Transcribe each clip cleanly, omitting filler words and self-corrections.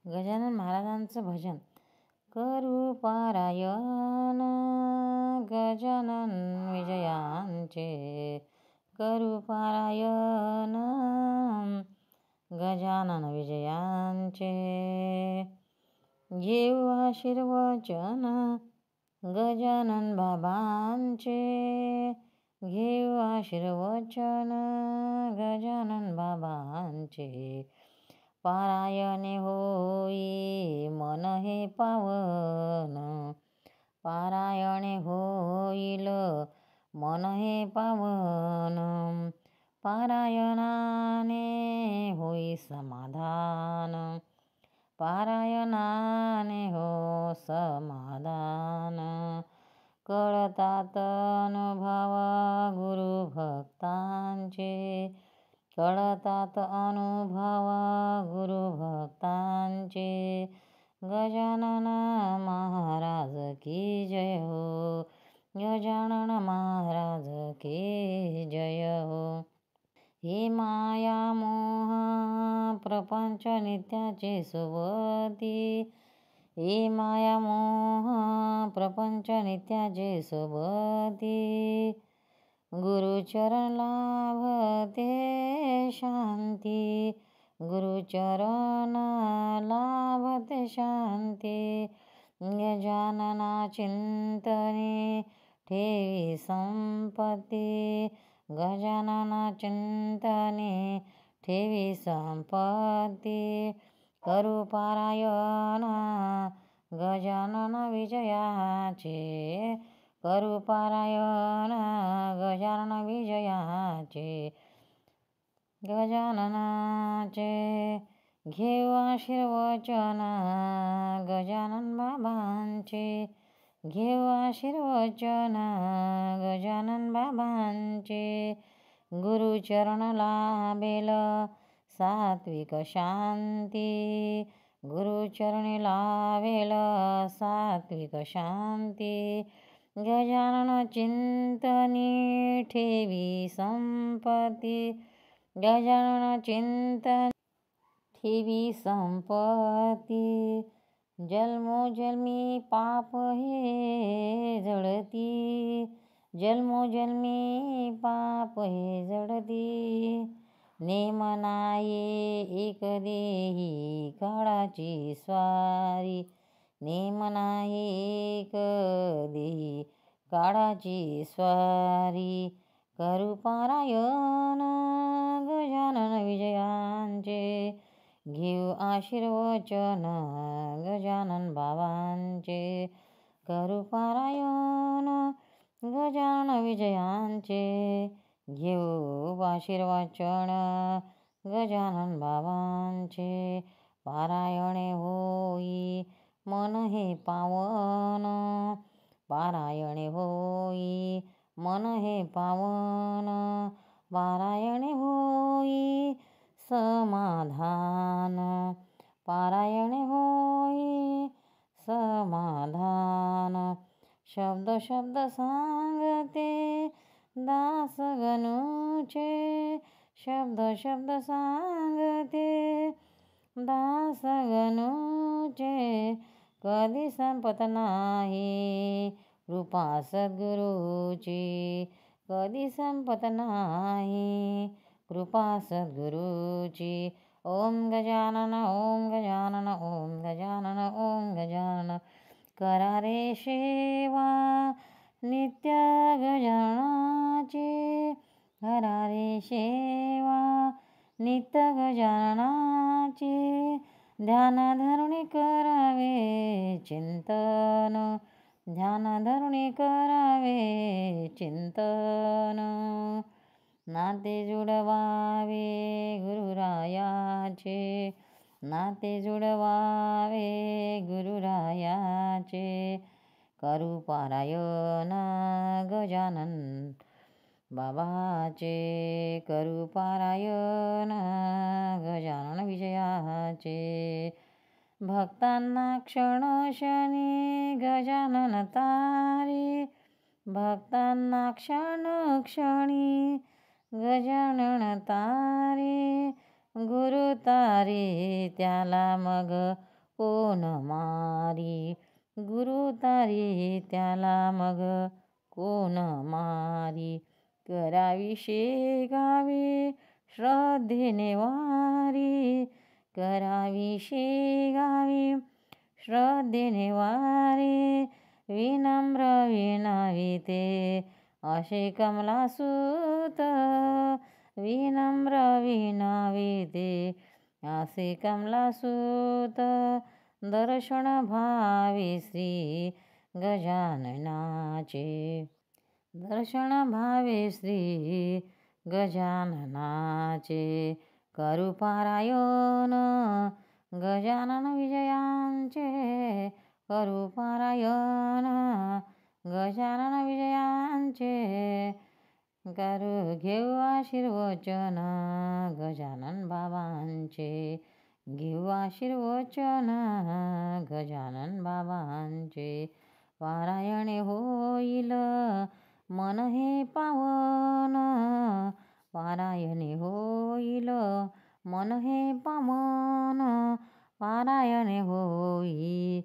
गजानन महाराजांचं भजन. करू पारायण गजानन विजयांचे, करू पारायण गजानन विजयांचे. घेऊ आशीर्वचन गजानन बाबांचे, घेऊ आशीर्वचन गजानन बाबांचे. पारायणे होई मन हे पावन, पारायणे होईल मन हे पावन. पारायणाने होई समाधान, पारायणाने हो समाधान. कळतात अनुभव गुरु भक्तांचे, कळतात अनुभव गुरु भक्तांचे. गजानन महाराज की जय हो, गजानन महाराज की जय हो. हे माया मोह प्रपंच नित्याचे सोबती, हे माया मोह प्रपंच नित्याचे सोबती. गुरुचरण लाभते शांती, गुरुचरण लाभते शांती. गजानना चिंतने ठेवी संपत्ती, गजानना चिंतने ठेवी संपत्ती. करू पारायण गजानन विजयाचे, करू पारायण गजानन विजयाचे. गजाननाचे घेऊ आशीर्वचन गजानन बाबांचे, घेऊ आशीर्वचन गजानन बाबांचे. गुरुचरण लाभेल सात्विक शांती, गुरुचरणी लाभेल सात्विक शांती. गजानन चिंतनी ठेवी संपत्ती, गजानन चिंतन ठेवी संपत्ती. जन्मोजन्मी पाप हे जडती, जन्मोजन्मी पाप हे जडती. नेम नाये एक देही काळाची स्वारी, नेम नाही एक देही काळाची स्वारी. करू पारायण गजानन विजयांचे, घेऊ आशीर्वचन गजानन बाबांचे. करू पारायण गजानन विजयांचे, घेऊ आशीर्वचन गजानन बाबांचे. पारायणे होई मन हे पावन, पारायणे होई मन हे पावन. पारायणे होई समाधान, पारायणे होई समाधान. शब्द शब्द सांगते दास गणूचे, शब्द शब्द सांगते दास गणूचे. कधी संपत नाही कृपा सद्गुरूची, कधी संपत नाही कृपा सद्गुरूची. ओम गजानन ओम गजानन ओम गजानन ओम गजानन. करा रे सेवा नित्य गजाननाची, करा रे सेवा नित्य गजाननाची. ध्यान धरुणी करावे चिंतन, ध्यान धरुणी करावे चिंतन. नाते जुडवावे गुरुरायाचे, नाते जुडवावे गुरुरायाचे. करू पारायण गजानन बाबाचे, करू पारायण गजानन विजयाचे. भक्तांना क्षणोक्षणी गजानन तारे, भक्तांना क्षणोक्षणी गजानन तारे. गुरु तारे त्याला मग कोण मारी, गुरु तारी त्याला मग कोण मारी. करावी शेगावी श्रद्धेने वारी, करावी शेगावी श्रद्धेने वारी. विनम्र विनविते असे कमलासूत, विनम्र विनविते असे कमलासूत. दर्शन भावे श्री गजाननाचे, दर्शन भावे श्री गजाननाचे. करू पारायण गजानन विजयांचे, करू पारायण गजानन विजयांचे. करू घेऊ आशीर्वचन गजानन बाबांचे, घेऊ आशीर्वचन गजानन बाबांचे. पारायणे होईल मन हे पावन, पारायणे होईल मन हे पावन. पारायणे होई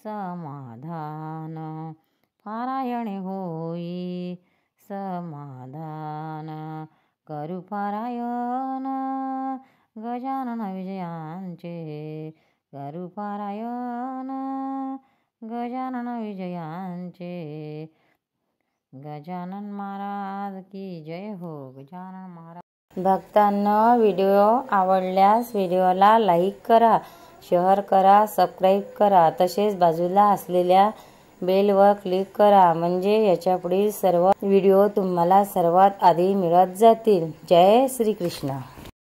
समाधान, पारायणे होई समाधान. करू पारायण गजानन विजयांचे, करू पारायण गजानन विजयांचे. गजानन महाराज की जय हो. गजानन महाराज. भक्तांनो, व्हिडिओ आवडल्यास व्हिडिओला लाईक करा, शेअर करा, सबस्क्राईब करा. तसेच बाजूला असलेल्या बेलवर क्लिक करा, म्हणजे याच्या पुढील सर्व व्हिडिओ तुम्हाला सर्वात आधी मिळत जातील. जय श्री कृष्ण.